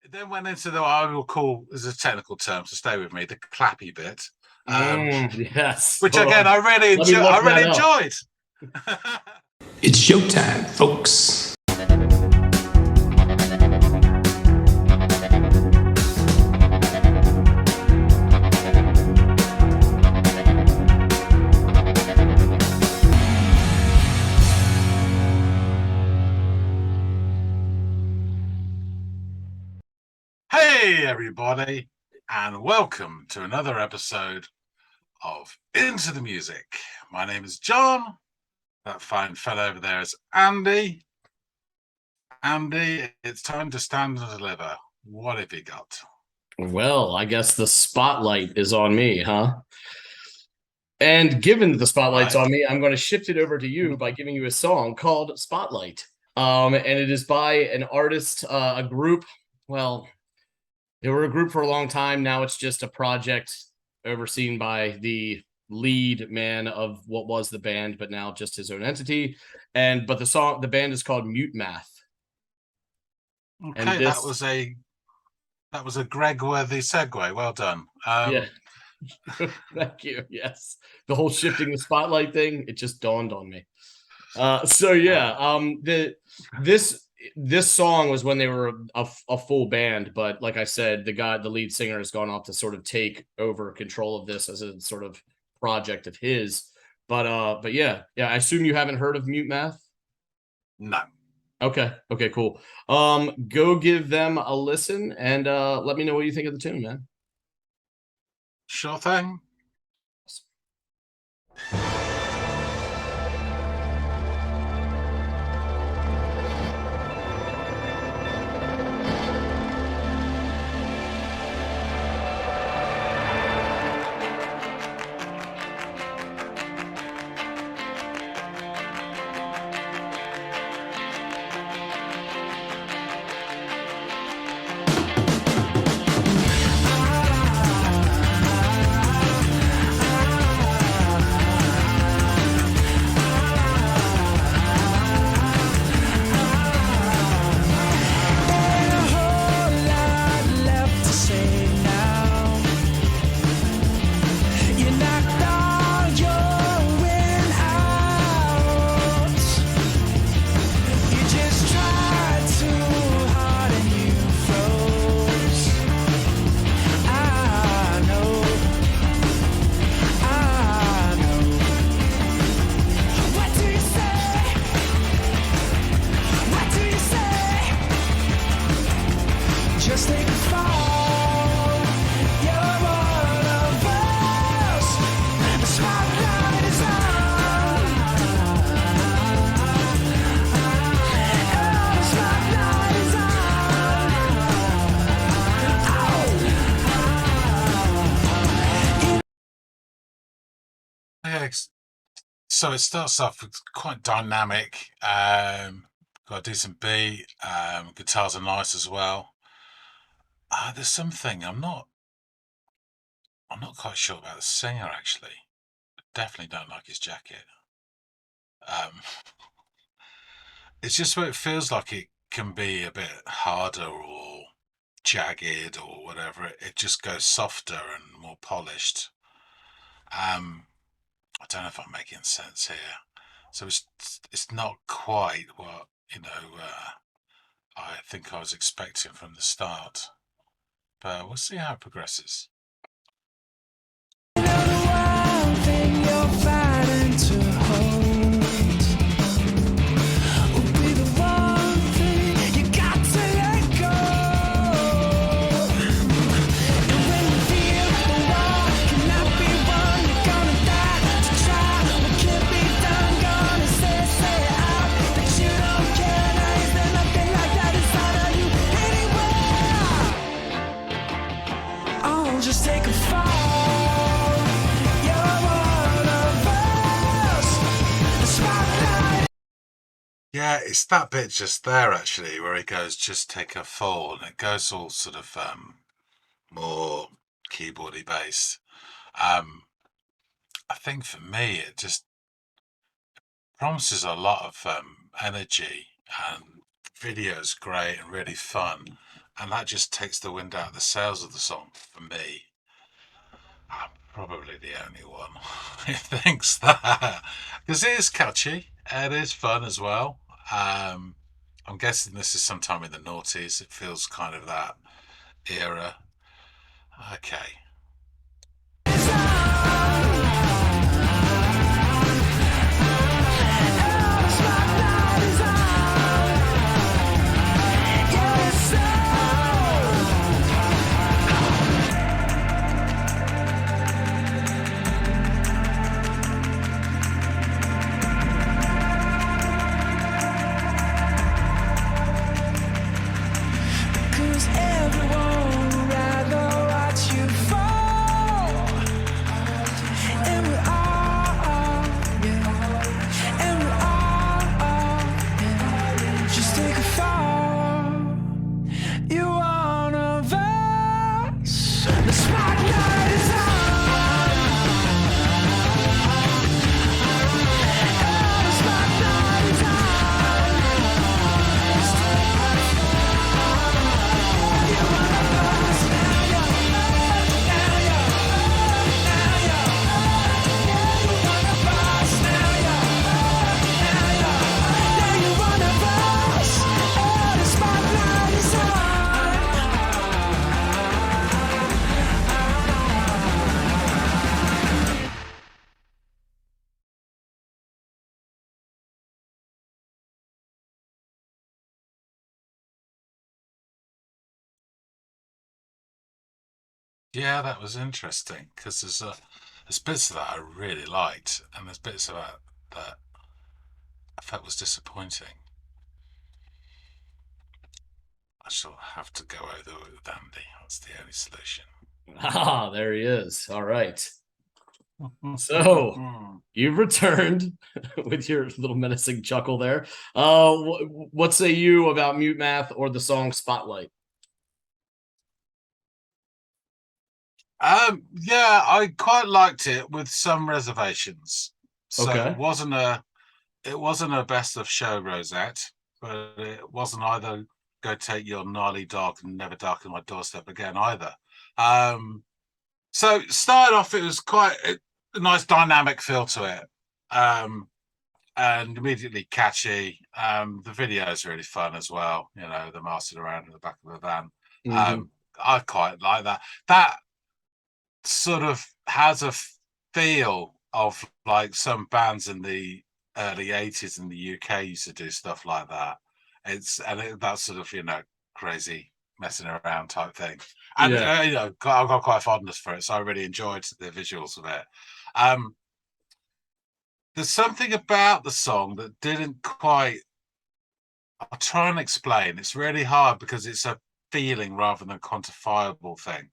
It then went into the I will call as a technical term, so stay with me, the clappy bit. Yes. Which Hold again on. I really Let me enjoy look I that really up. enjoyed. It's showtime, folks. Hey everybody, and welcome to another episode of Into the Music. My name is John. That fine fellow over there is Andy. Andy, it's time to stand and deliver. What have you got? Well, I guess the spotlight is on me, huh? And given that the spotlight's Right? on me, I'm going to shift it over to you by giving you a song called Spotlight. And it is by an artist, a group. Well, they were a group for a long time. Now it's just a project overseen by the lead man of what was the band, but now just his own entity. But the band is called Mutemath. And Okay, that this, was a Greg-worthy segue. Well done. yeah, thank you. Yes, the whole shifting the spotlight thing, it just dawned on me. So yeah, this song was when they were a full band, but like I said, the lead singer, has gone off to sort of take over control of this as a sort of project of his. But yeah, I assume you haven't heard of Mute Math. No. Okay, cool. Go give them a listen and let me know what you think of the tune, man. Sure thing. Just take a fall. You're one of us. The spotlight is on. Oh, the spotlight is on. Yeah, so it starts off with quite dynamic. Got a decent beat. Guitars are nice as well. There's something I'm not quite sure about the singer actually. Definitely don't like his jacket. Um, it's just what it feels like it can be a bit harder or jagged or whatever. It just goes softer and more polished. I don't know if I'm making sense here. So it's not quite what I think I was expecting from the start. But we'll see how it progresses. One thing you're fighting to hold will be the one thing you got to let go. And when you feel the wall cannot be won, you're gonna die to try what can be done. Gonna say out that you don't care. Now is there nothing like that inside of you anywhere? Oh, just take a fall. Yeah, it's that bit just there actually where he goes, just take a fall, and it goes all sort of more keyboardy based. Um, I think for me, it just promises a lot of energy, and video's great and really fun. and that just takes the wind out of the sails of the song for me. I'm probably the only one who thinks that, because it is catchy. It is fun as well. I'm guessing this is sometime in the noughties. It feels kind of that era. Okay. Cause everyone would rather watch you fall. And we all, yeah. And we all, yeah. Just take a fall. You're one of us. The spotlight is on. The spotlight is on. Yeah, that was interesting because there's bits of that I really liked, and there's bits of that I felt was disappointing. I shall have to go over it with Andy. That's the only solution. Ah, there he is. All right. So you've returned with your little menacing chuckle there. What say you about Mutemath or the song Spotlight? Yeah, I quite liked it with some reservations. So Okay. it wasn't a best of show rosette, but it wasn't either go take your gnarly dog and never darken my doorstep again either. So started off, it was quite a nice dynamic feel to it, and immediately catchy. The video is really fun as well. You know, the mastered around in the back of a van. Mhm. I quite like that. That sort of has a feel of like some bands in the early 80s in the UK used to do stuff like that. That's sort of, crazy messing around type thing. And Yeah. I've got quite a fondness for it, so I really enjoyed the visuals of it. There's something about the song that didn't quite. I'll try and explain. It's really hard because it's a feeling rather than a quantifiable thing.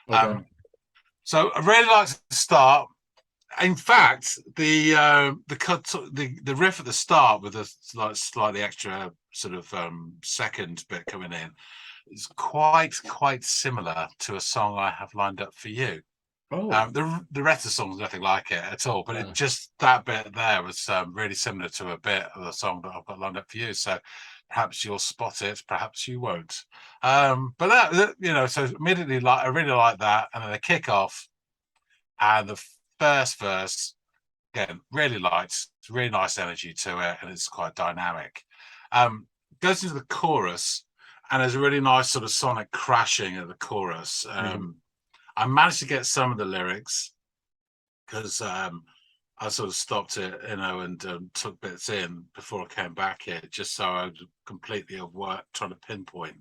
Okay. So I really like the start. In fact, the riff at the start with a slightly extra sort of second bit coming in is quite similar to a song I have lined up for you. Oh. The rest of the song's nothing like it at all, but it Uh, just that bit there was really similar to a bit of the song that I've got lined up for you. So perhaps you'll spot it, perhaps you won't. But so immediately, like, I really like that, and then the kick off and the first verse again, really light, it's really nice energy to it, and it's quite dynamic. Goes into the chorus, and there's a really nice sort of sonic crashing at the chorus. I managed to get some of the lyrics because I sort of stopped it, and took bits in before I came back here, just so I'd completely have worked trying to pinpoint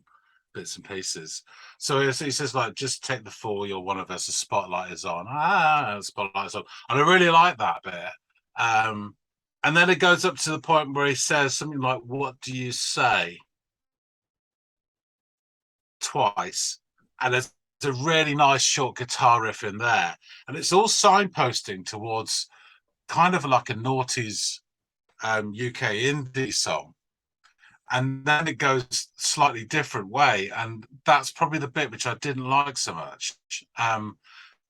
bits and pieces. So he says, like, just take the fall, you're one of us, the spotlight is on. The spotlight is on. And I really like that bit. And then it goes up to the point where he says something like, what do you say? Twice. And there's a really nice short guitar riff in there. And it's all signposting towards kind of like a noughties UK indie song. And then it goes slightly different way, and that's probably the bit which I didn't like so much.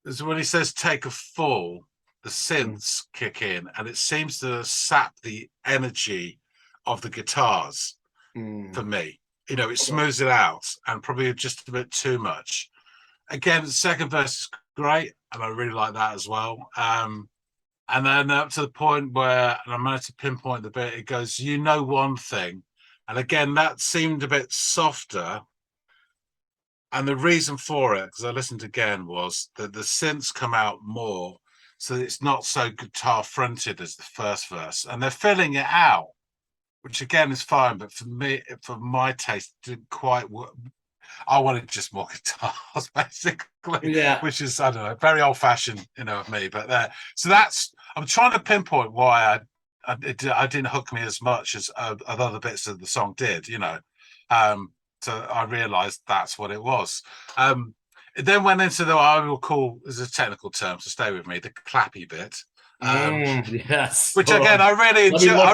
Is when he says take a fall, the synths kick in, and it seems to sap the energy of the guitars for me. it smooths it out, and probably just a bit too much. Again, the second verse is great, and I really like that as well. And then up to the point where, and I managed to pinpoint the bit, it goes, "You know one thing," and again that seemed a bit softer. And the reason for it, because I listened again, was that the synths come out more, so it's not so guitar fronted as the first verse, and they're filling it out, which again is fine. But for me, for my taste, it didn't quite work. I wanted just more guitars, basically. Yeah. Which is, I don't know, very old fashioned, of me. But so that's, I'm trying to pinpoint why I didn't hook me as much as other bits of the song did, So I realized that's what it was. It then went into the, I will call, as a technical term, so stay with me, the clappy bit. Yes. Which again, I really enjoyed. I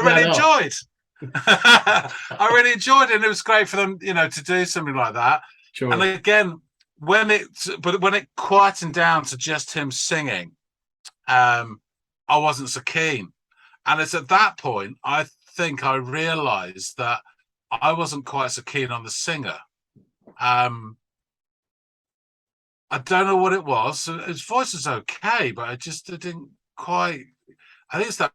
really enjoyed it, and it was great for them, to do something like that. Sure. And again, when it quietened down to just him singing, I wasn't so keen. And it's at that point I think I realised that I wasn't quite so keen on the singer. I don't know what it was. His voice was okay, but I didn't quite. I think it's that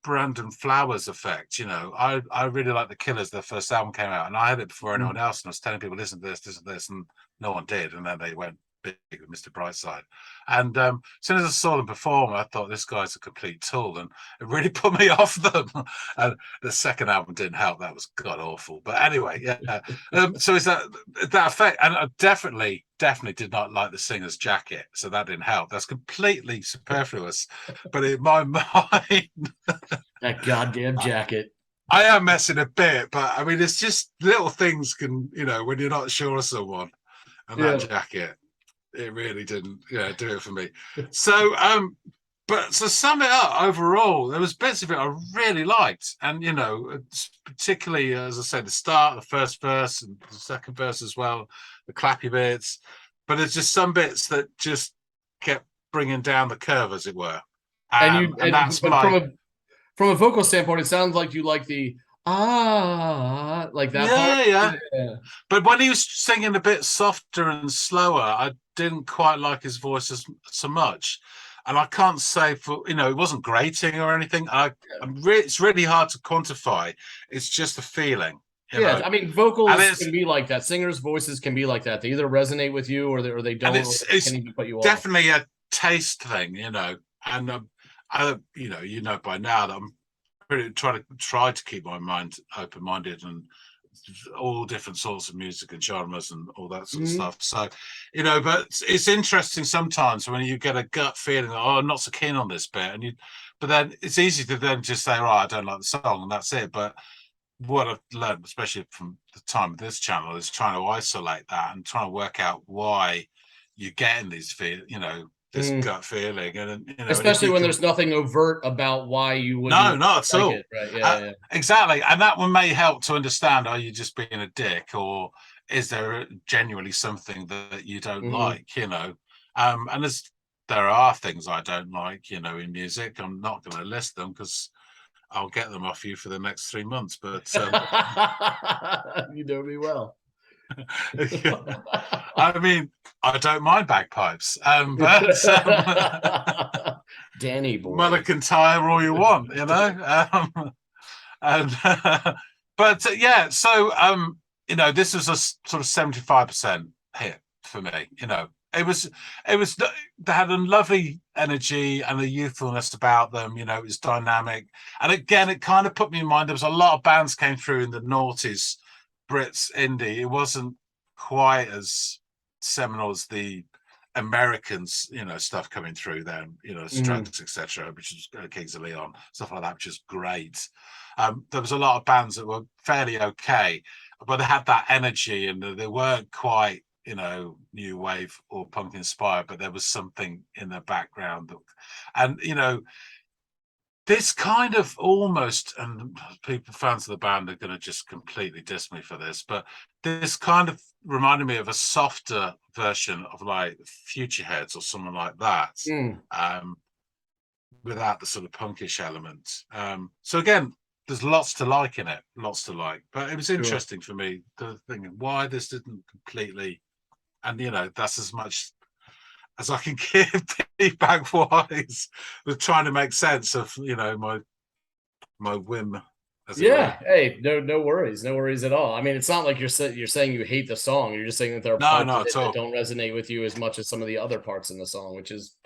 Brandon Flowers effect. I really like the Killers. Their first album came out, and I had it before anyone else, and I was telling people, listen to this, and no one did, and then they went big with Mr. Brightside. And as soon as I saw them perform, I thought, this guy's a complete tool, and it really put me off them. And the second album didn't help. That was god awful. But anyway, yeah. So it's that effect, and I definitely did not like the singer's jacket, so that didn't help. That's completely superfluous. But in my mind, that goddamn jacket. I am messing a bit, but I mean, it's just little things can, when you're not sure of someone, and that jacket, it really didn't, do it for me. So, but to sum it up, overall, there was bits of it I really liked, and particularly, as I said, the start, the first verse, and the second verse as well, the clappy bits. But there's just some bits that just kept bringing down the curve, as it were. And that's from a vocal standpoint, it sounds like you like the like that part. Yeah. But when he was singing a bit softer and slower, I didn't quite like his voice so much. And I can't say it wasn't grating or anything. It's really hard to quantify. It's just a feeling. I mean, vocals can be like that. Singers' voices can be like that. They either resonate with you or they don't. And it's can put you definitely a taste thing, And by now that I'm really try to keep my mind open-minded and all different sorts of music and genres and all that sort of stuff. So, but it's interesting sometimes when you get a gut feeling, I'm not so keen on this bit, but then it's easy to then just say, right, I don't like the song, and that's it. But what I've learned, especially from the time of this channel, is trying to isolate that and trying to work out why you're getting these this gut feeling, and especially when there's nothing overt about why you would. No, not at all. Right? Yeah. Exactly, and that one may help to understand: are you just being a dick, or is there genuinely something that you don't like? And there are things I don't like, in music. I'm not going to list them because I'll get them off you for the next 3 months. But you know me well. I mean, I don't mind bagpipes, but Danny boy, mother can tire all you want, but so this was a sort of 75% hit for me. It was they had a lovely energy and a youthfulness about them. It was dynamic, and again, it kind of put me in mind. There was a lot of bands came through in the noughties, Brits indie. It wasn't quite as seminal as the Americans, stuff coming through then, Strokes, etc., which is Kings of Leon, stuff like that, which is great. There was a lot of bands that were fairly okay, but they had that energy, and they weren't quite, new wave or punk inspired, but there was something in the background and this kind of almost, and fans of the band are going to just completely diss me for this, but this kind of reminded me of a softer version of like Futureheads or someone like that, without the sort of punkish element. So again, there's lots to like in it, lots to like. But it was Sure. interesting for me to think why this didn't completely, and that's as much as I can give feedback wise with trying to make sense of my whim. As it Yeah, were. hey, no worries, no worries at all. I mean, it's not like you're saying you hate the song. You're just saying that there are No, parts not of it at all. that don't resonate with you as much as some of the other parts in the song, which is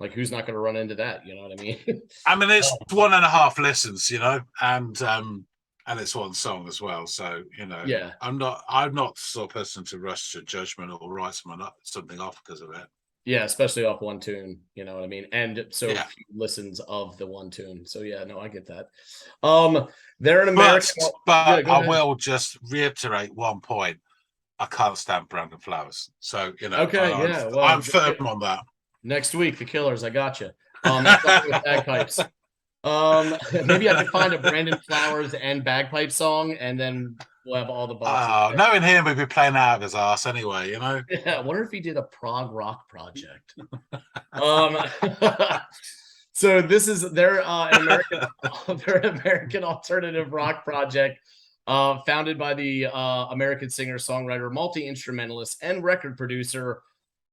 like, who's not going to run into that? You know what I mean? I mean, it's 1.5 listens, and it's one song as well. So Yeah, I'm not the sort of person to rush to judgment or write something off because of it. yeah, especially off one tune. You know what I mean? And so Yeah. few listens of the one tune. So yeah, no, I get that. They're an American. But Yeah, go I ahead. will just reiterate one point. I can't stand Brandon Flowers. So Okay, yeah. Well, I'm firm on that. next week, the Killers. I got you. With bagpipes. Maybe I could find a Brandon Flowers and bagpipe song, and then we'll have all the boxes. Knowing him, we'd be playing out of his ass anyway, Yeah, I wonder if he did a prog rock project. um, so this is their an American their American alternative rock project, founded by the American singer, songwriter, multi instrumentalist, and record producer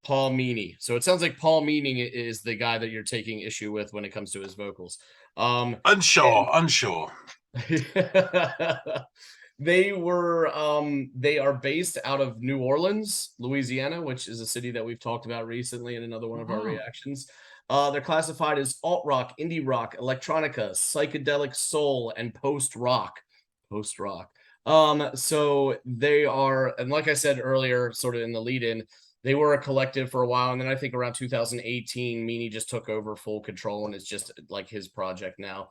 Paul Meany. So it sounds like Paul Meany is the guy that you're taking issue with when it comes to his vocals. Unsure. They are based out of New Orleans, Louisiana, which is a city that we've talked about recently in another one of our reactions. They're classified as alt rock, indie rock, electronica, psychedelic soul, and post rock. So they are, and like I said earlier, sort of in the lead in, they were a collective for a while, and then I think around 2018, Meany just took over full control, and it's just like his project now.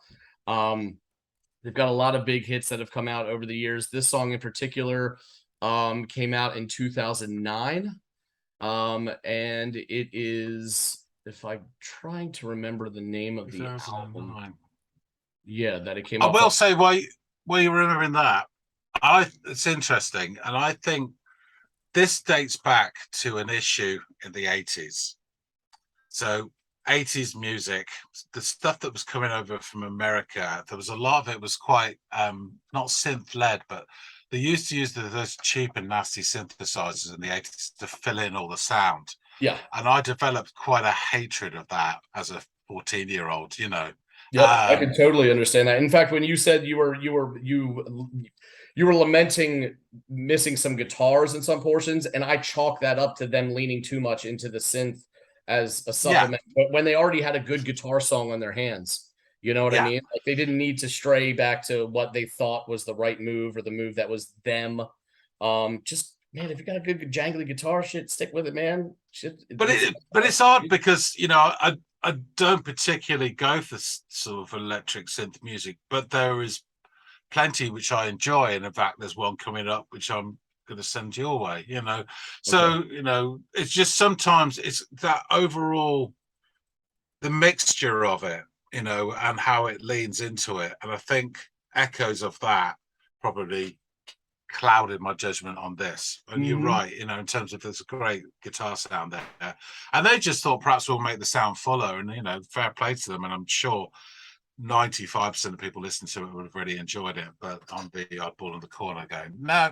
They've got a lot of big hits that have come out over the years. This song in particular came out in 2009, and it is, if I'm trying to remember the name of the album, yeah, that it came. I will say why you're remembering that. It's interesting, and I think this dates back to an issue in the 80s. So 80s music, the stuff that was coming over from America, there was a lot of it was quite not synth led, but they used to use those cheap and nasty synthesizers in the 80s to fill in all the sound. Yeah. And I developed quite a hatred of that as a 14-year-old, Yep, I can totally understand that. In fact, when you said you were lamenting missing some guitars in some portions, and I chalk that up to them leaning too much into the synth as a supplement, but when they already had a good guitar song on their hands, you know what I mean? Like, they didn't need to stray back to what they thought was the right move or the move that was them. Just, man, if you got a good jangly guitar, shit, stick with it, man. Shit, but it's odd because I don't particularly go for sort of electric synth music, but there is plenty which I enjoy, and in fact, there's one coming up which I'm going to send your way. So it's just sometimes it's that overall the mixture of it, and how it leans into it, and I think echoes of that probably clouded my judgment on this. And you're right, in terms of there's a great guitar sound there, and they just thought perhaps we'll make the sound fuller, and fair play to them, and I'm sure 95% of people listening to it would have really enjoyed it, but I'm the oddball in the corner going, no,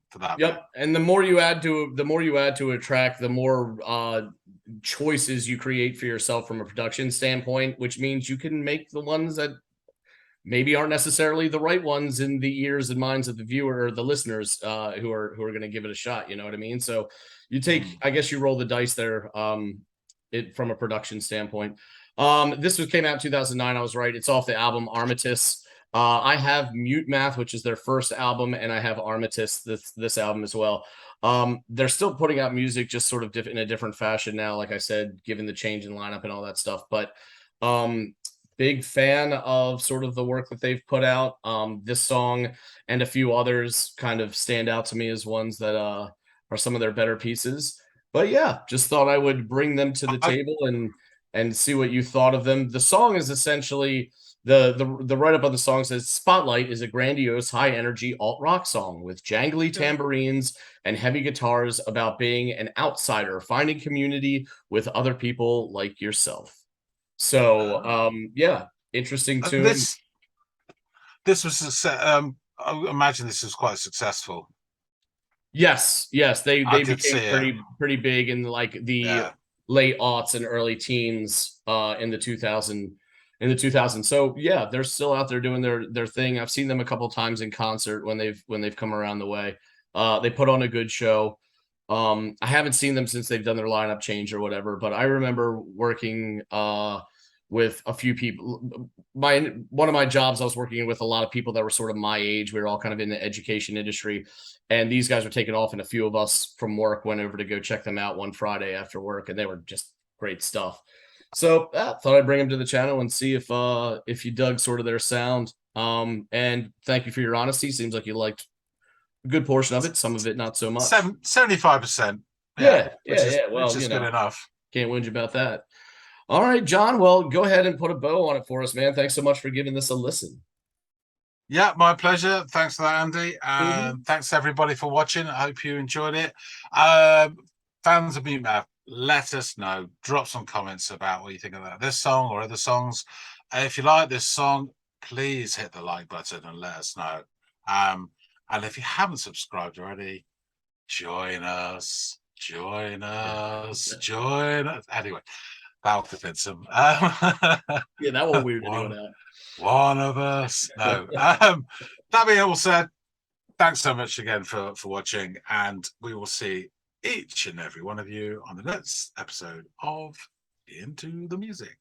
for that. Yep. And the more you add to a track, the more choices you create for yourself from a production standpoint, which means you can make the ones that maybe aren't necessarily the right ones in the ears and minds of the viewer or the listeners who are going to give it a shot. You know what I mean? So you take, I guess you roll the dice there from a production standpoint. This came out in 2009. I was right. It's off the album Armistice. I have Mutemath, which is their first album, and I have Armistice, this album as well. They're still putting out music, just sort of in a different fashion now, like I said, given the change in lineup and all that stuff. But big fan of sort of the work that they've put out. This song and a few others kind of stand out to me as ones that are some of their better pieces. But yeah, just thought I would bring them to the table and see what you thought of them. The song is essentially the write-up on the song says Spotlight is a grandiose, high-energy alt-rock song with jangly tambourines and heavy guitars about being an outsider, finding community with other people like yourself. So, yeah, interesting tune. this was I imagine this was quite successful. Yes, they I could became see it. pretty big in like the late aughts and early teens in the 2000s. So yeah, they're still out there doing their thing. I've seen them a couple times in concert when they've come around the way. They put on a good show. I haven't seen them since they've done their lineup change or whatever, but I remember working with a few people. One of my jobs, I was working with a lot of people that were sort of my age. We were all kind of in the education industry, and these guys were taking off, and a few of us from work went over to go check them out one Friday after work, and they were just great stuff. So thought I'd bring them to the channel and see if you dug sort of their sound. And thank you for your honesty. Seems like you liked a good portion of it, some of it not so much. 75%. Yeah. Well, which is good enough. Can't whinge about that. All right, John. Well, go ahead and put a bow on it for us, man. Thanks so much for giving this a listen. Yeah, my pleasure. Thanks for that, Andy. And thanks everybody for watching. I hope you enjoyed it. Fans of Mutemath, let us know. Drop some comments about what you think about this song or other songs. If you like this song, please hit the like button and let us know. And if you haven't subscribed already, join us. Anyway, that'll convince them. Yeah, that one weird to do that. One of us. No. That being all said, thanks so much again for watching, and we will see each and every one of you on the next episode of Into the Music.